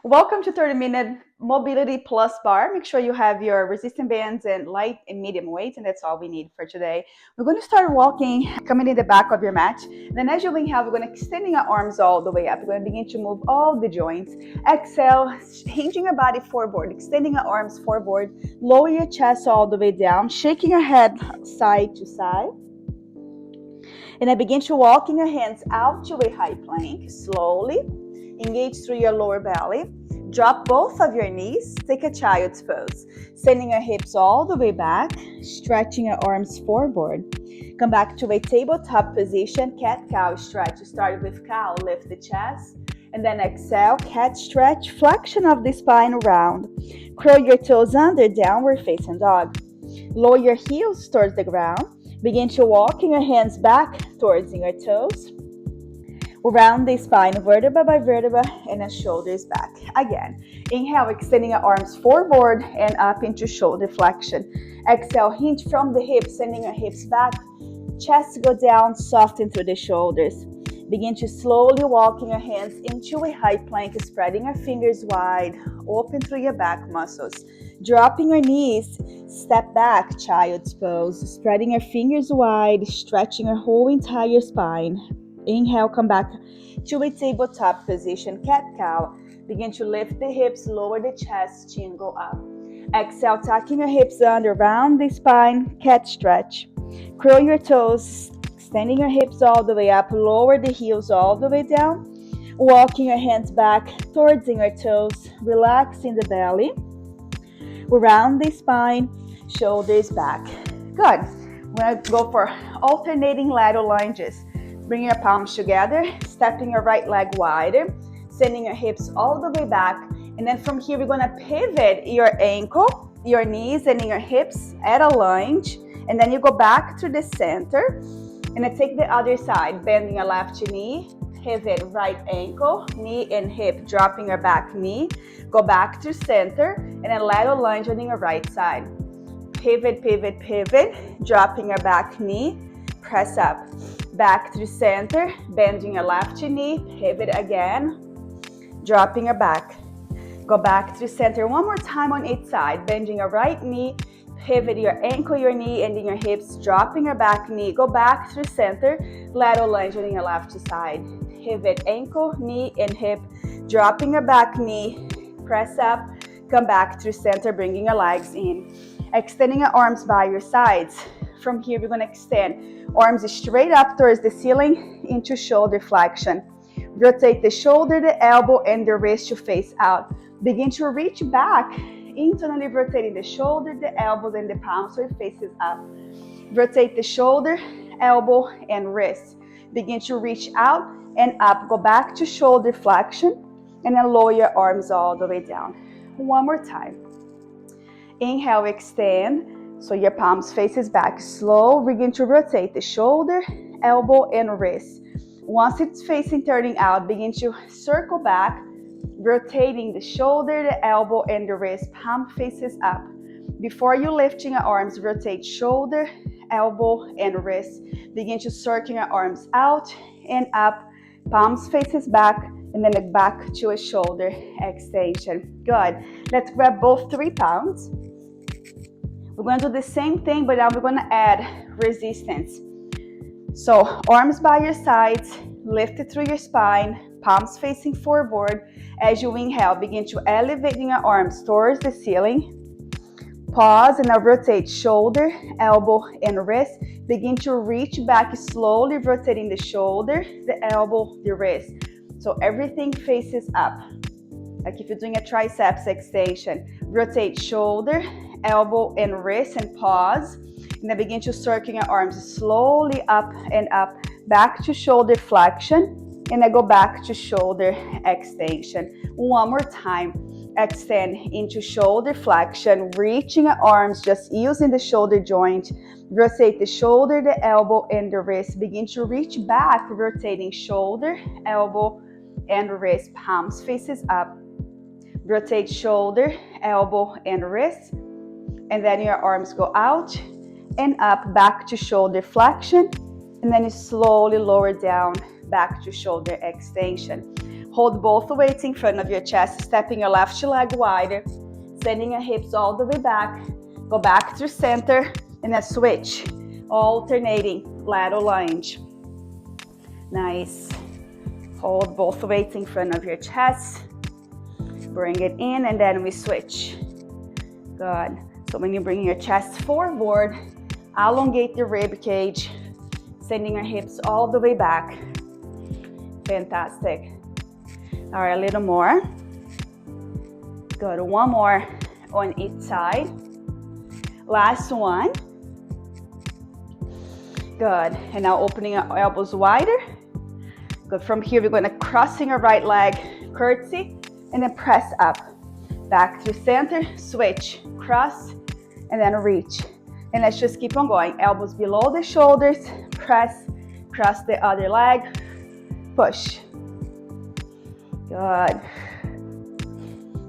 Welcome to 30-minute mobility plus bar. Make sure you have your resistance bands and light and medium weights, and that's all we need for today. We're going to start walking, coming in the back of your mat. Then as you inhale, we're going to extending our arms all the way up. We're going to begin to move all the joints. Exhale, hinging your body forward, extending our arms forward. Lower your chest all the way down, shaking your head side to side. And then begin to walking your hands out to a high plank, slowly. Engage through your lower belly. Drop both of your knees. Take a child's pose. Sending your hips all the way back. Stretching your arms forward. Come back to a tabletop position. Cat-cow stretch. Start with cow. Lift the chest. And then exhale. Cat stretch. Flexion of the spine around. Curl your toes under. Downward facing dog. Lower your heels towards the ground. Begin to walking your hands back towards your toes. Around the spine, vertebra by vertebra, and the shoulders back. Again, inhale, extending your arms forward and up into shoulder flexion. Exhale, hinge from the hips, sending your hips back. Chest go down, soften through the shoulders. Begin to slowly walking your hands into a high plank, spreading your fingers wide, open through your back muscles. Dropping your knees, step back, child's pose. Spreading your fingers wide, stretching your whole entire spine. Inhale, come back to a tabletop position, cat-cow. Begin to lift the hips, lower the chest, chin go up. Exhale, tucking your hips under, round the spine, cat stretch. Curl your toes, extending your hips all the way up, lower the heels all the way down. Walking your hands back towards your toes, relaxing the belly. Around the spine, shoulders back. Good. We're going to go for alternating lateral lunges. Bring your palms together, stepping your right leg wider, sending your hips all the way back. And then from here, we're going to pivot your ankle, your knees, and your hips at a lunge. And then you go back to the center. And then take the other side, bending your left knee, pivot right ankle, knee and hip, dropping your back knee. Go back to center, and then lateral lunge on your right side. Pivot, pivot, pivot, dropping your back knee, press up. Back to center, bending your left knee, pivot again, dropping your back. Go back to center one more time on each side, bending your right knee, pivot your ankle, your knee, and your hips, dropping your back knee. Go back to center, lateral lunge on your left side. Pivot ankle, knee, and hip, dropping your back knee, press up, come back to center, bringing your legs in. Extending your arms by your sides. From here, we're going to extend arms straight up towards the ceiling into shoulder flexion. Rotate the shoulder, the elbow, and the wrist to face out. Begin to reach back, internally rotating the shoulder, the elbows, and the palms so it faces up. Rotate the shoulder, elbow, and wrist. Begin to reach out and up. Go back to shoulder flexion, and then lower your arms all the way down. One more time. Inhale, extend. So your palms faces back. Slow, begin to rotate the shoulder, elbow, and wrist. Once it's facing turning out, begin to circle back, rotating the shoulder, the elbow, and the wrist. Palm faces up. Before you lifting your arms, rotate shoulder, elbow, and wrist. Begin to circle your arms out and up. Palms faces back, and then back to a shoulder extension. Good. Let's grab both 3 pounds. We're going to do the same thing, but now we're going to add resistance. So arms by your sides, lift it through your spine, palms facing forward. As you inhale, begin to elevate your arms towards the ceiling. Pause and now rotate shoulder, elbow, and wrist. Begin to reach back slowly, rotating the shoulder, the elbow, the wrist. So everything faces up. Like if you're doing a triceps extension. Rotate shoulder, elbow, and wrist, and pause. And then begin to circle your arms slowly up and up, back to shoulder flexion, and then go back to shoulder extension. One more time. Extend into shoulder flexion, reaching your arms, just using the shoulder joint. Rotate the shoulder, the elbow, and the wrist. Begin to reach back, rotating shoulder, elbow, and wrist. Palms faces up. Rotate shoulder, elbow, and wrist. And then your arms go out and up, back to shoulder flexion. And then you slowly lower down, back to shoulder extension. Hold both weights in front of your chest, stepping your left leg wider, sending your hips all the way back. Go back to center and then switch, alternating lateral lunge. Nice. Hold both weights in front of your chest. Bring it in and then we switch. Good. So when you bring your chest forward, elongate the rib cage, sending your hips all the way back. Fantastic. All right, a little more. Good. One more on each side. Last one. Good. And now opening our elbows wider. Good. From here, we're going to crossing our right leg, curtsy, and then press up. Back to center, switch, cross, and then reach. And let's just keep on going. Elbows below the shoulders, press, cross the other leg, push. Good.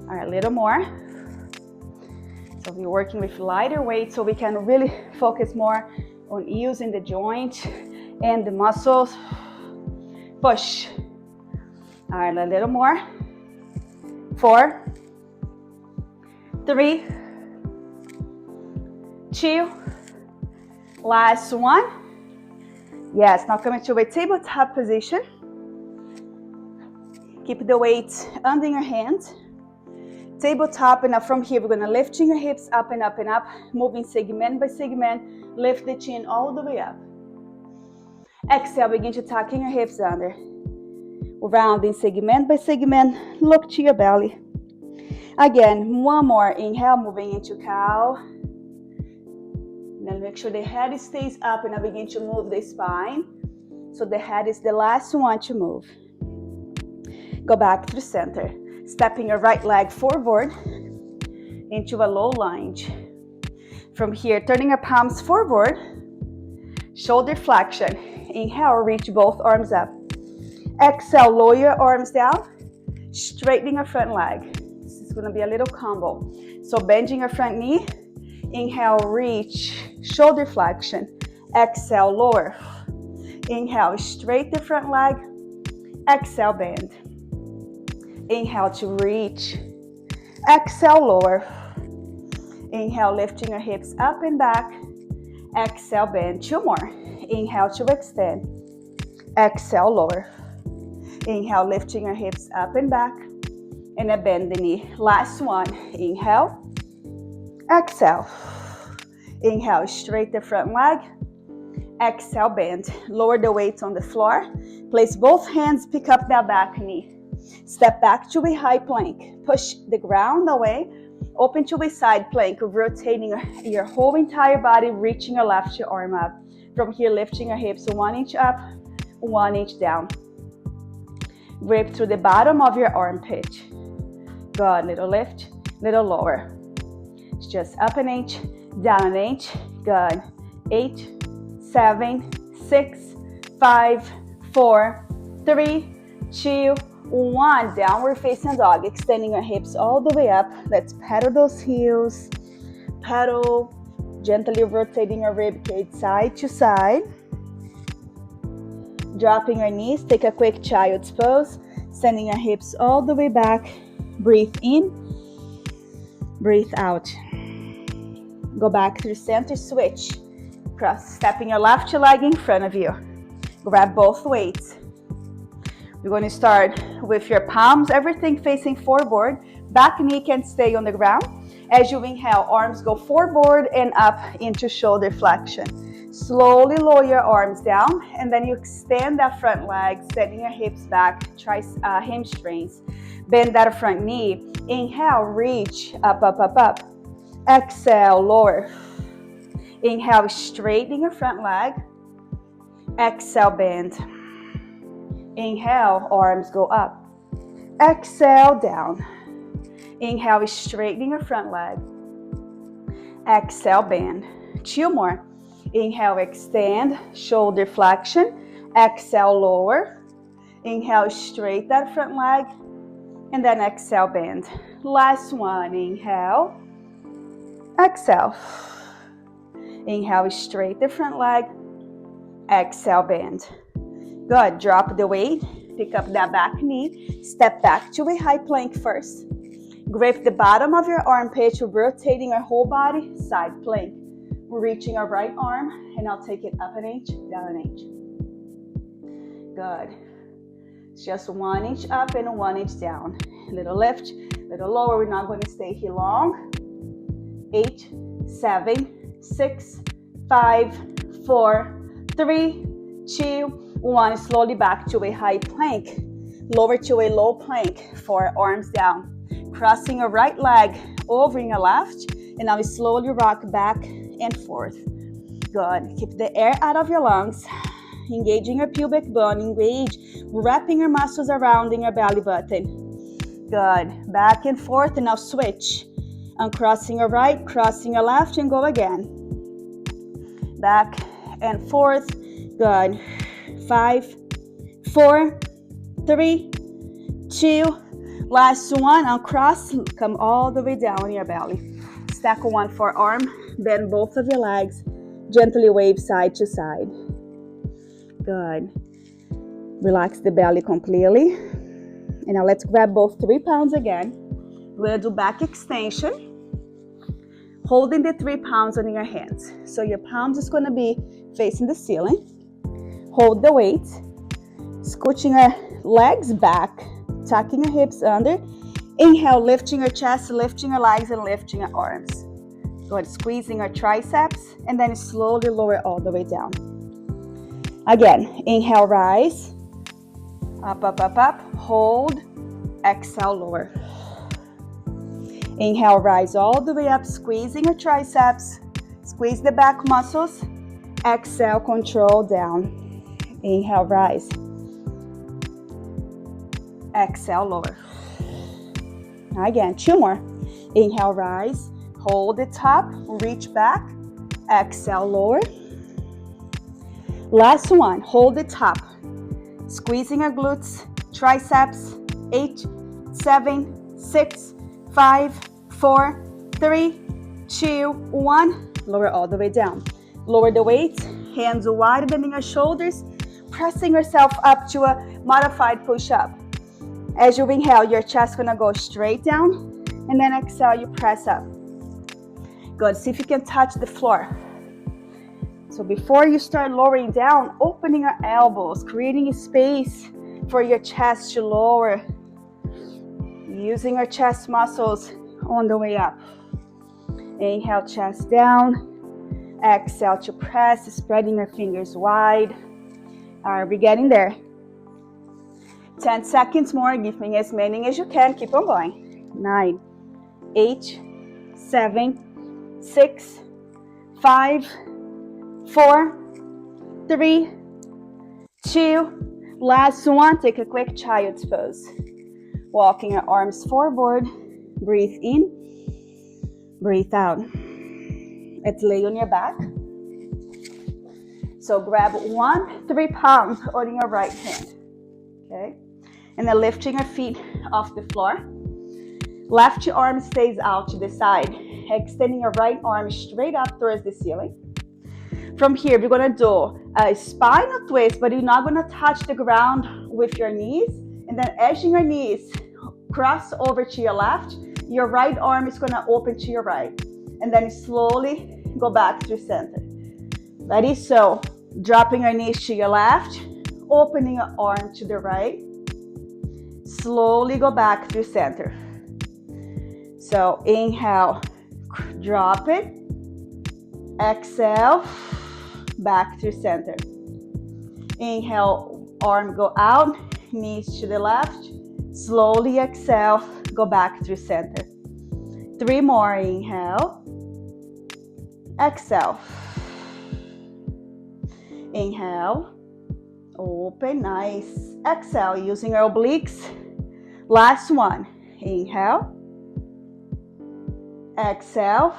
All right, a little more. So we're working with lighter weight so we can really focus more on using the joint and the muscles. Push. All right, a little more. 4, 3, 2, last one. Yes, now coming to a tabletop position. Keep the weight under your hand. Tabletop, and now from here, we're gonna lifting your hips up and up and up, moving segment by segment, lift the chin all the way up. Exhale, begin to tucking your hips under. Rounding segment by segment, look to your belly. Again, one more, inhale, moving into cow. Then make sure the head stays up and I begin to move the spine. So the head is the last one to move. Go back to the center. Stepping your right leg forward into a low lunge. From here, turning your palms forward, shoulder flexion. Inhale, reach both arms up. Exhale, lower your arms down, straightening your front leg. This is going to be a little combo. So bending your front knee. Inhale, reach, shoulder flexion. Exhale, lower. Inhale, straight the front leg. Exhale, bend. Inhale to reach. Exhale, lower. Inhale, lifting your hips up and back. Exhale, bend. 2 more. Inhale to extend. Exhale, lower. Inhale, lifting your hips up and back. And then bend the knee. Last one. Inhale. Exhale. Inhale, straight the front leg. Exhale, bend. Lower the weight on the floor. Place both hands, pick up that back knee. Step back to a high plank. Push the ground away. Open to a side plank, rotating your whole entire body, reaching your left arm up. From here, lifting your hips 1 inch up, 1 inch down. Grip through the bottom of your armpit. Good. Little lift, little lower. It's just up an inch, down an inch. Good. 8, 7, 6, 5, 4, 3, 2, 1. Downward facing dog. Extending your hips all the way up. Let's pedal those heels. Pedal. Gently rotating your rib cage side to side. Dropping your knees. Take a quick child's pose. Sending your hips all the way back. Breathe in. Breathe out. Go back to the center. Switch. Cross. Stepping your left leg in front of you. Grab both weights. We're going to start with your palms, everything facing forward. Back knee can stay on the ground. As you inhale, arms go forward and up into shoulder flexion. Slowly lower your arms down, and then you extend that front leg, setting your hips back, hamstrings. Bend that front knee. Inhale, reach, up, up, up, up. Exhale, lower. Inhale, straighten your front leg. Exhale, bend. Inhale, arms go up. Exhale, down. Inhale, straightening your front leg. Exhale, bend. 2 more. Inhale, extend, shoulder flexion. Exhale, lower. Inhale, straight that front leg. And then exhale, bend. Last one. Inhale. Exhale. Inhale, straight the front leg. Exhale, bend. Good. Drop the weight. Pick up that back knee. Step back to a high plank first. Grip the bottom of your armpit, rotating our whole body, side plank. We're reaching our right arm, and I'll take it up an inch, down an inch. Good. It's just 1 inch up and 1 inch down. Little lift, little lower. We're not going to stay here long. 8, 7, 6, 5, 4, 3, 2, 1. Slowly back to a high plank. Lower to a low plank. Forearms down. Crossing your right leg over your left. And now we slowly rock back and forth. Good. Keep the air out of your lungs. Engaging your pubic bone. Engage. Wrapping your muscles around in your belly button. Good. Back and forth. And now switch. Uncrossing your right, crossing your left, and go again. Back and forth. Good. 5, 4, 3, 2. Last one. Uncross. Come all the way down in your belly. Stack one forearm. Bend both of your legs. Gently wave side to side. Good. Relax the belly completely. And now let's grab both 3 pounds again. We're going to do back extension. Holding the 3 pounds on your hands. So your palms is going to be facing the ceiling. Hold the weight. Scooching your legs back. Tucking your hips under. Inhale, lifting your chest, lifting your legs, and lifting your arms. Go ahead, squeezing your triceps, and then slowly lower all the way down. Again, inhale, rise. Up, up, up, up. Hold. Exhale, lower. Inhale, rise all the way up, squeezing your triceps. Squeeze the back muscles. Exhale, control down. Inhale, rise. Exhale, lower. Again, 2 more. Inhale, rise. Hold the top, reach back. Exhale, lower. Last one, hold the top. Squeezing your glutes, triceps. 8, 7, 6, 5, 4, 3, 2, 1. Lower all the way down. Lower the weight, hands wider than your shoulders, pressing yourself up to a modified push-up. As you inhale, your chest is gonna go straight down, and then exhale, you press up. Good, see if you can touch the floor. So before you start lowering down, opening your elbows, creating a space for your chest to lower. Using your chest muscles on the way up. Inhale, chest down. Exhale to press, spreading your fingers wide. All right, we're getting there. 10 seconds more. Give me as many as you can. Keep on going. 9, 8, 7, 6, 5, 4, 3, 2. Last one. Take a quick child's pose. Walking your arms forward. Breathe in. Breathe out. Let's lay on your back. So grab 3 pounds on your right hand. Okay. And then lifting your feet off the floor. Left arm stays out to the side. Extending your right arm straight up towards the ceiling. From here, we're going to do a spinal twist, but you're not going to touch the ground with your knees. And then edging your knees, cross over to your left. Your right arm is going to open to your right. And then slowly go back to center. Ready? So dropping your knees to your left, opening your arm to the right. Slowly go back to center. So inhale, drop it. Exhale, back to center. Inhale, arm go out, knees to the left. Slowly exhale, go back to center. 3 more. Inhale. Exhale. Inhale. Open. Nice. Exhale. Using your obliques. Last one. Inhale. Exhale.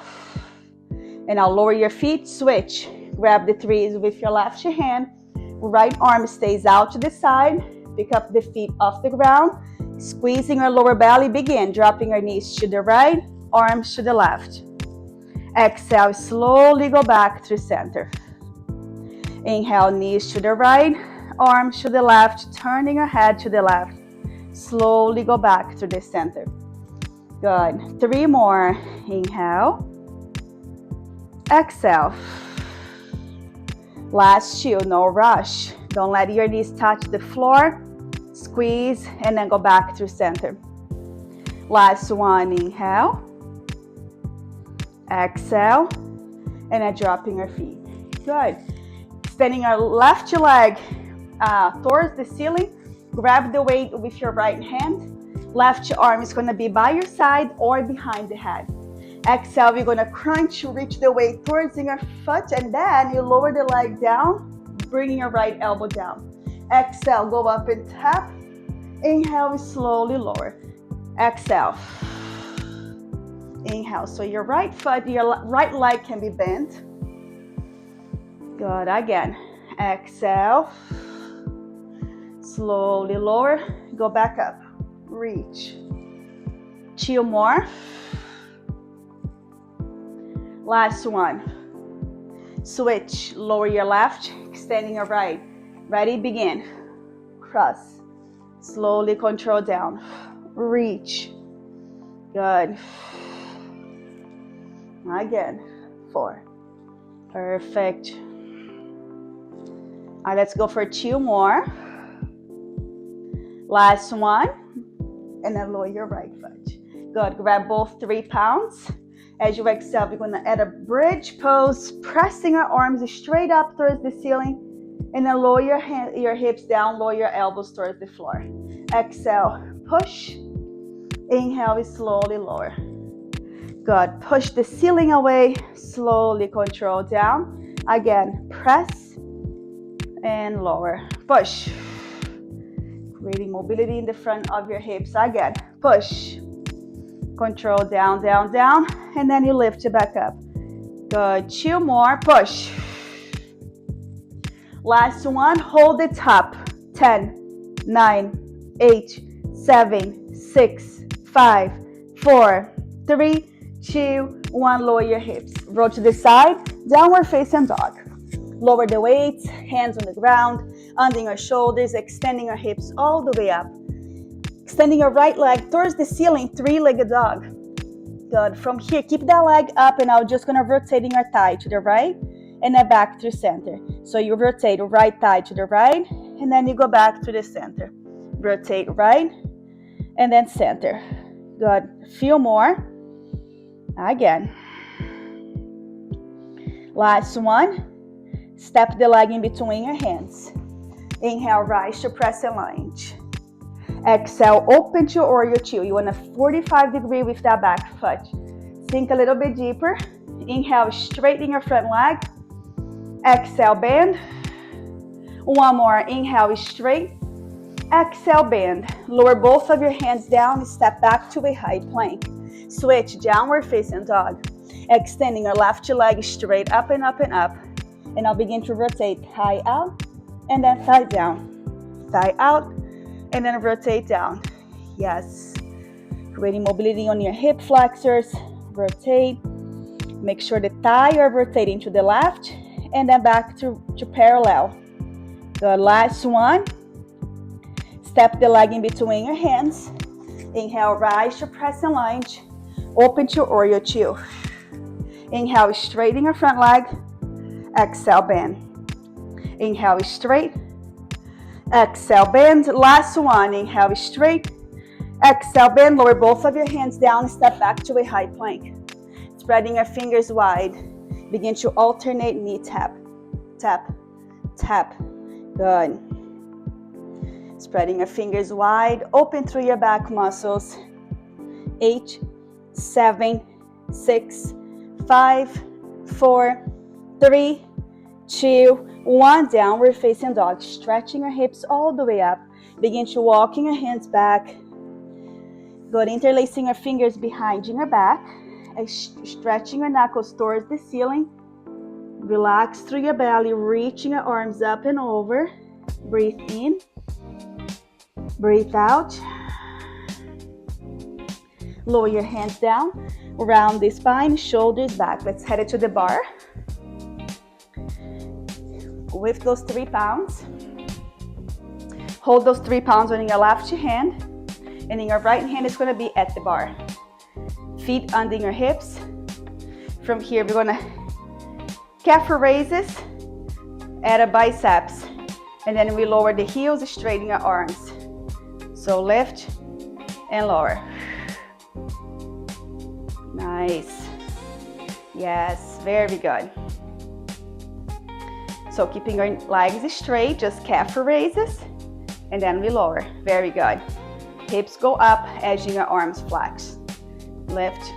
And now lower your feet. Switch. Grab the 3s with your left hand. Right arm stays out to the side. Pick up the feet off the ground. Squeezing your lower belly. Begin. Dropping your knees to the right. Arms to the left. Exhale. Slowly go back to center. Inhale. Knees to the right. arms to the left, turning your head to the left. Slowly go back to the center. Good. 3 more. Inhale. Exhale. Last 2, no rush. Don't let your knees touch the floor. Squeeze and then go back to center. Last 1, inhale. Exhale. And then dropping your feet. Good. Extending your left leg towards the ceiling. Grab the weight with your right hand. Left arm is going to be by your side or behind the head. Exhale, we're going to crunch, reach the weight towards your foot, and then you lower the leg down, bringing your right elbow down. Exhale, go up and tap. Inhale, slowly lower. Exhale. Inhale, so your right foot, your right leg can be bent. Good, again. Exhale. Slowly lower, go back up. Reach. 2 more. Last 1. Switch, lower your left, extending your right. Ready, begin. Cross. Slowly control down. Reach. Good. Again. 4. Perfect. All right, let's go for 2 more. Last 1. And then lower your right foot. Good. Grab both 3 pounds. As you exhale, we're going to add a bridge pose, pressing our arms straight up towards the ceiling. And then lower your hips down, lower your elbows towards the floor. Exhale, push. Inhale, slowly lower. Good. Push the ceiling away, slowly control down. Again, press and lower. Push. Creating mobility in the front of your hips. Again, push. Control down, down, down. And then you lift it back up. Good. 2 more. Push. Last 1. Hold it up. 10, 9, 8, 7, 6, 5, 4, 3, 2, 1. Lower your hips. Roll to the side. Downward facing dog. Lower the weights. Hands on the ground. Under your shoulders. Extending your hips all the way up. Extending your right leg towards the ceiling. 3-legged dog. Good. From here, keep that leg up, and I'm just going to rotate your thigh to the right and then back to center. So you rotate right thigh to the right, and then you go back to the center. Rotate right, and then center. Good. A few more. Again. Last 1. Step the leg in between your hands. Inhale, rise to press and lunge. Exhale, open to warrior 2. You want a 45 degree with that back foot. Sink a little bit deeper. Inhale, straighten your front leg. Exhale, bend. 1 more. Inhale, straight. Exhale, bend. Lower both of your hands down. Step back to a high plank. Switch, downward facing dog. Extending your left leg straight up and up and up. And I'll begin to rotate thigh out and then thigh down. Thigh out. And then rotate down. Yes. Creating mobility on your hip flexors. Rotate. Make sure the thigh are rotating to the left and then back to parallel. The last 1. Step the leg in between your hands. Inhale, rise to press and lunge. Open to warrior 2. Inhale, straighten your front leg. Exhale, bend. Inhale, straight. Exhale, bend. Last 1. Inhale, straight. Exhale, bend. Lower both of your hands down. Step back to a high plank. Spreading your fingers wide. Begin to alternate knee tap. Tap. Tap. Good. Spreading your fingers wide. Open through your back muscles. 8, 7, 6, 5, 4, 3, 2, 1. Downward facing dog. Stretching your hips all the way up. Begin to walking your hands back. Good. Interlacing your fingers behind your back. Stretching your knuckles towards the ceiling. Relax through your belly. Reaching your arms up and over. Breathe in. Breathe out. Lower your hands down. Round the spine. Shoulders back. Let's head it to the bar. With those 3 pounds, Hold those 3 pounds in your left hand, and in your right hand is gonna be at the bar. Feet under your hips. From here, we're gonna calf raises, add a biceps, and then we lower the heels, straighten your arms. So lift and lower. Nice. Yes, very good. So keeping our legs straight, just calf raises, and then we lower. Very good. Hips go up, edging your arms flex. Lift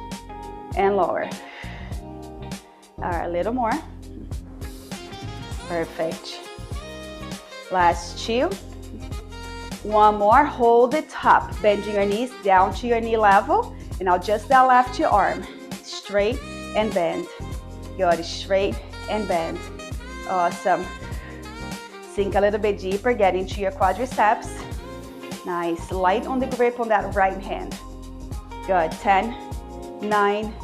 and lower. All right, a little more. Perfect. Last 2. One more. Hold it up, bending your knees down to your knee level, and now just that left arm. Straight and bend. Good. Straight and bend. Awesome. Sink a little bit deeper, get into your quadriceps. Nice. Light on the grip on that right hand. Good. 10, 9,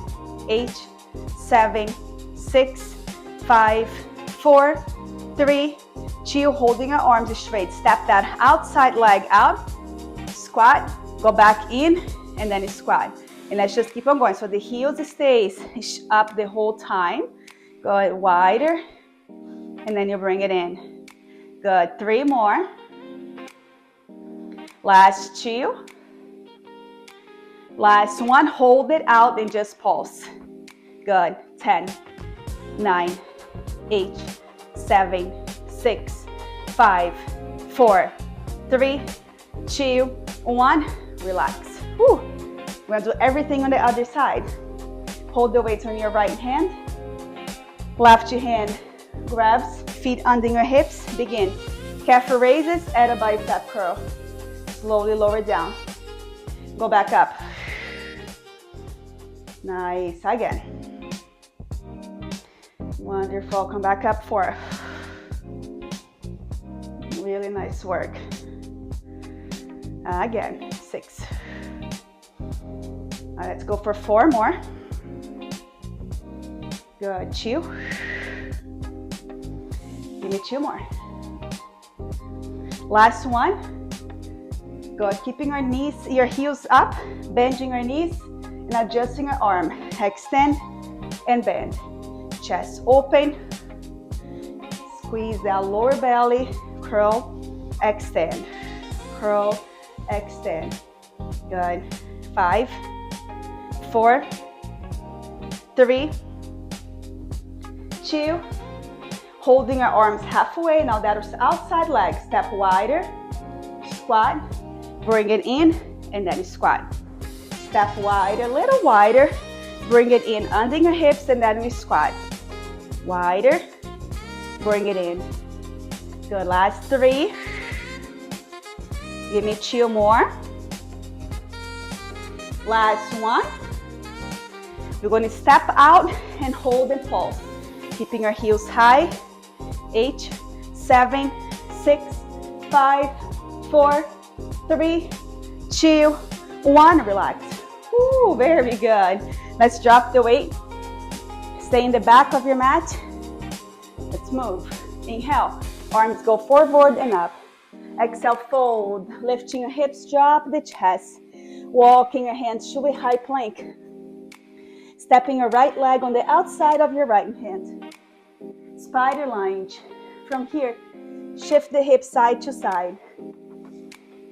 8, 7, 6, 5, 4, 3, 2. Holding your arms straight. Step that outside leg out. Squat. Go back in, and then squat. And let's just keep on going. So the heels stays up the whole time. Go wider, and then you bring it in. Good. 3 more. Last 2. Last 1. Hold it out and just pulse. Good. 10, 9, 8, 7, 6, 5, 4, 3, 2, 1. Relax. Whew. We're gonna do everything on the other side. Hold the weight on your right hand. Left hand grabs, feet under your hips. Begin. Calf raises, add a bicep curl. Slowly lower down. Go back up. Nice. Again. Wonderful. Come back up 4. Really nice work. Again. 6. All right, let's go for 4 more. Good. 2. Give me 2 more. Last 1. Good. Keeping your heels up, bending your knees, and adjusting your arm. Extend and bend. Chest open. Squeeze that lower belly. Curl, extend. Curl, extend. Good. 5, 4, 3, 2. Holding our arms halfway. Now that is outside leg. Step wider. Squat. Bring it in, and then squat. Step wider, a little wider. Bring it in under your hips, and then we squat. Wider. Bring it in. Good. Last 3. Give me 2 more. Last 1. We're going to step out and hold and pulse. Keeping our heels high. 8, 7, 6, 5, 4, 3, 2, 1. Relax. Ooh, very good. Let's drop the weight. Stay in the back of your mat. Let's move. Inhale. Arms go forward and up. Exhale, fold. Lifting your hips, drop the chest. Walking your hands to a high plank. Stepping your right leg on the outside of your right hand. Spider lunge. From here, shift the hips side to side.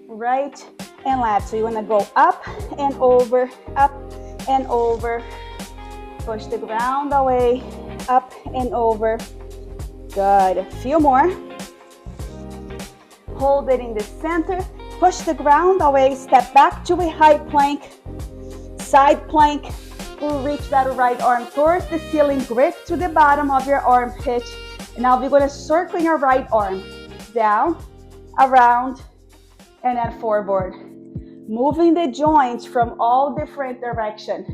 Right and left. So you want to go up and over, up and over. Push the ground away, up and over. Good. A few more. Hold it in the center. Push the ground away. Step back to a high plank. Side plank. We'll reach that right arm towards the ceiling. Grip to the bottom of your armpit. And now we're going to circle your right arm. Down, around, and then forward. Moving the joints from all different directions.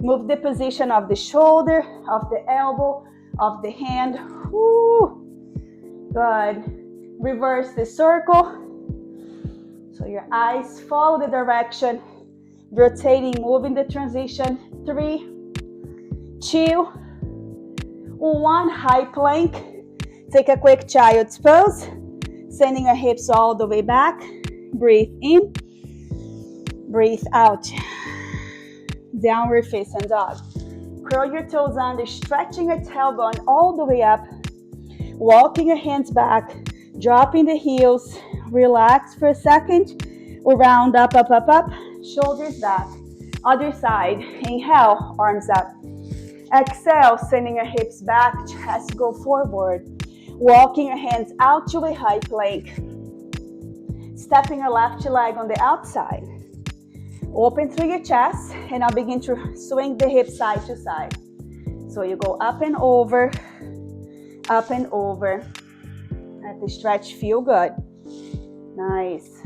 Move the position of the shoulder, of the elbow, of the hand. Woo. Good. Reverse the circle. So your eyes follow the direction. Rotating, moving the transition. 3, 2, 1. High plank. Take a quick child's pose. Sending our hips all the way back. Breathe in. Breathe out. Downward facing dog. Curl your toes under, stretching your tailbone all the way up. Walking your hands back. Dropping the heels. Relax for a second. Round up, up, up, up. Shoulders back. Other side. Inhale, arms up. Exhale, sending your hips back. Chest go forward. Walking your hands out to a high plank. Stepping your left leg on the outside. Open through your chest, and now begin to swing the hips side to side. So you go up and over, up and over. Let the stretch feel good. Nice.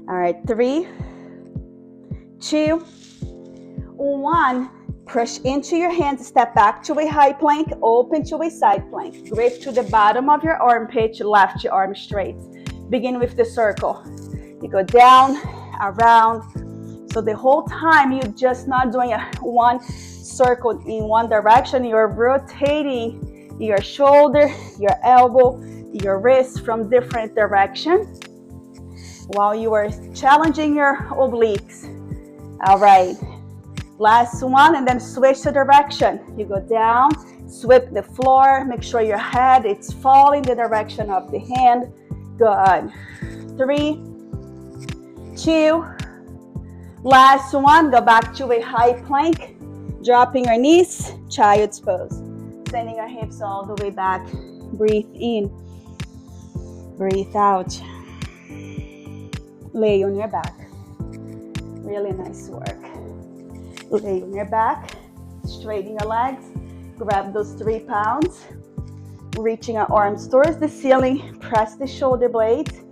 All right, 3, 2, 1. Push into your hands, step back to a high plank, open to a side plank. Grip to the bottom of your armpit, left your arm straight. Begin with the circle. You go down, around. So the whole time you're just not doing one circle in one direction. You're rotating your shoulder, your elbow, your wrist from different directions while you are challenging your obliques. All right. Last one, and then switch the direction. You go down, sweep the floor. Make sure your head is falling the direction of the hand. Good. 3, 2, last one. Go back to a high plank. Dropping your knees, child's pose. Sending your hips all the way back. Breathe in. Breathe out. Lay on your back. Really nice work. Lay on your back. Straighten your legs. Grab those 3 pounds. Reaching our arms towards the ceiling. Press the shoulder blades.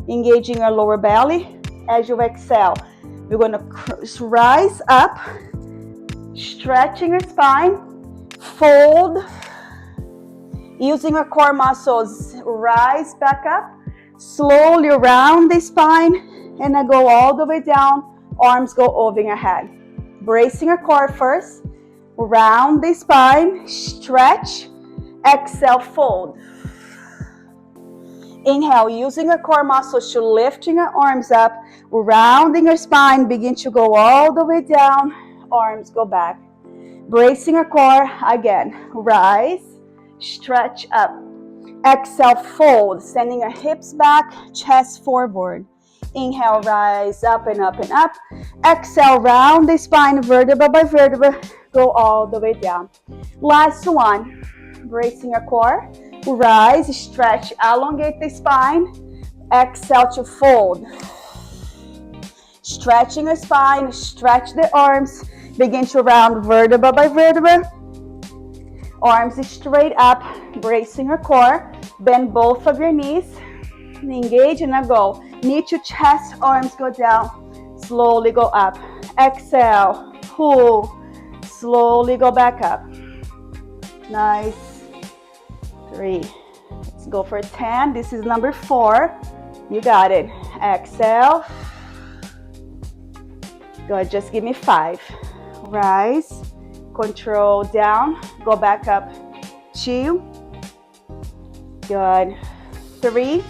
Engaging our lower belly. As you exhale, we're going to rise up. Stretching your spine. Fold. Using our core muscles. Rise back up. Slowly round the spine. And I go all the way down. Arms go over your head. Bracing your core first. Round the spine. Stretch. Exhale, fold. Inhale, using your core muscles to lifting your arms up. Rounding your spine. Begin to go all the way down. Arms go back. Bracing your core. Again. Rise. Stretch up. Exhale, fold. Sending your hips back. Chest forward. Inhale, rise up and up and up. Exhale, round the spine, vertebra by vertebra. Go all the way down. Last one. Bracing your core. Rise, stretch, elongate the spine. Exhale to fold. Stretching your spine, stretch the arms. Begin to round vertebra by vertebra. Arms straight up. Bracing your core. Bend both of your knees. Engage and now go. Knee to chest, arms go down. Slowly go up. Exhale. Pull. Slowly go back up. Nice. 3. Let's go for 10. This is number 4. You got it. Exhale. Good. Just give me 5. Rise. Control down. Go back up. 2. Good. 3.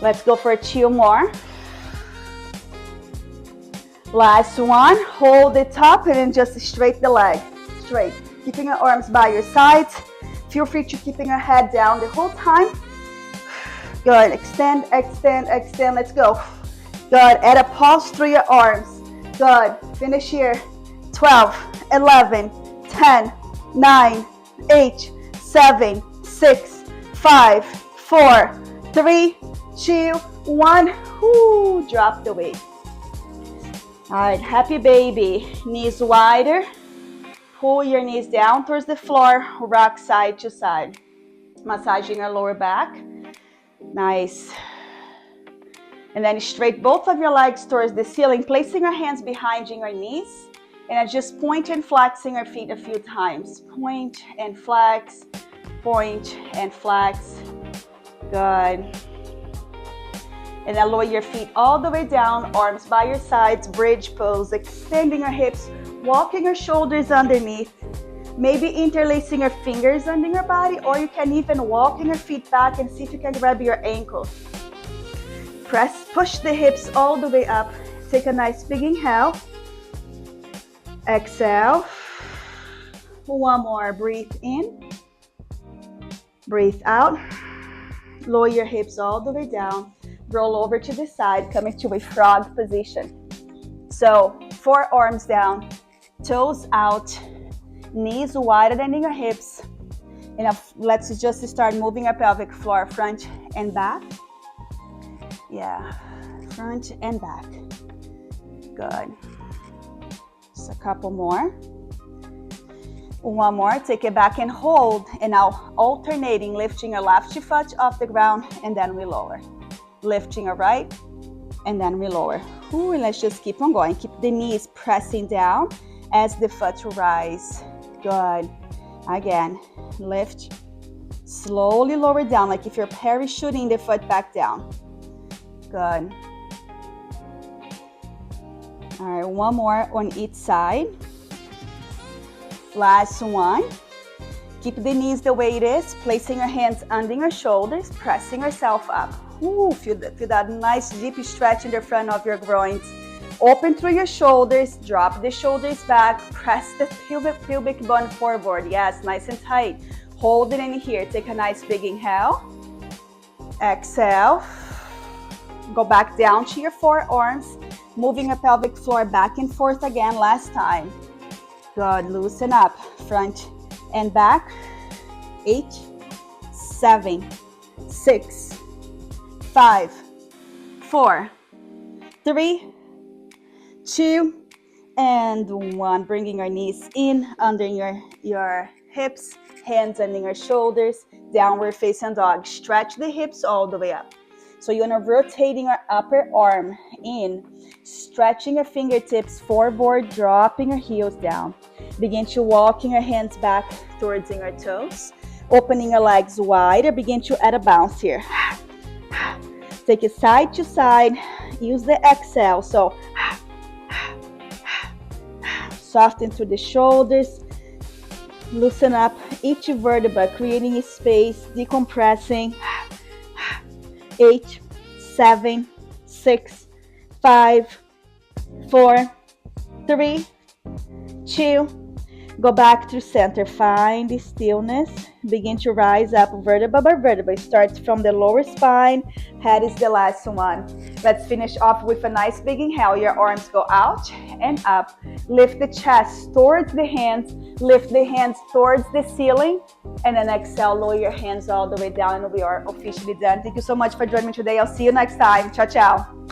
Let's go for 2 more. Last one. Hold it up and then just straight the leg. Straight. Keeping your arms by your sides. Feel free to keeping your head down the whole time. Good. Extend, extend, extend. Let's go. Good. Add a pulse through your arms. Good. Finish here. 12, 11, 10, 9, 8, 7, 6, 5, 4, 3, 2, 1. Whoo, drop the weight. All right, happy baby. Knees wider. Pull your knees down towards the floor. Rock side to side. Massaging your lower back. Nice. And then straight both of your legs towards the ceiling. Placing your hands behind your knees. And just point and flexing your feet a few times. Point and flex. Point and flex. Good. And then lower your feet all the way down, arms by your sides, bridge pose, extending your hips, walking your shoulders underneath, Maybe interlacing your fingers under your body, or you can even walking your feet back and see if you can grab your ankles. Press, push the hips all the way up. Take a nice big inhale. Exhale. One more, breathe in. Breathe out. Lower your hips all the way down. Roll over to the side, coming to a frog position. So, forearms down, toes out, knees wider than your hips. And let's just start moving our pelvic floor front and back. Yeah, front and back. Good. Just a couple more. One more, take it back and hold. And now alternating, lifting your left foot off the ground and then we lower. Lifting your right and then we lower. Ooh, and let's just keep on going. Keep the knees pressing down as the foot rise. Good. Again, lift. Slowly lower down, like if you're parachuting the foot back down. Good. All right, one more on each side. Last one. Keep the knees the way it is, placing your hands under your shoulders, pressing yourself up. Ooh, feel that nice deep stretch in the front of your groins. Open through your shoulders, drop the shoulders back, press the pubic bone forward. Yes, nice and tight. Hold it in here. Take a nice big inhale. Exhale. Go back down to your forearms, moving your pelvic floor back and forth again. Last time. Good. Loosen up. Front and back. 8, 7, 6, 5, 4, 3, 2, and 1. Bringing your knees in under your hips, hands under your shoulders, downward facing dog. Stretch the hips all the way up. So you're gonna rotating your upper arm in, stretching your fingertips forward, dropping your heels down. Begin to walking your hands back towards your toes, opening your legs wider. Begin to add a bounce here. Take it side to side. Use the exhale. So soften through the shoulders. Loosen up each vertebra, creating a space, decompressing. 8, 7, 6, 5, 4, 3, 2. Go back to center. Find the stillness. Begin to rise up vertebra by vertebra. Start from the lower spine. Head is the last one. Let's finish off with a nice big inhale. Your arms go out and up. Lift the chest towards the hands. Lift the hands towards the ceiling. And then exhale, lower your hands all the way down, and we are officially done. Thank you so much for joining me today. I'll see you next time. Ciao, ciao.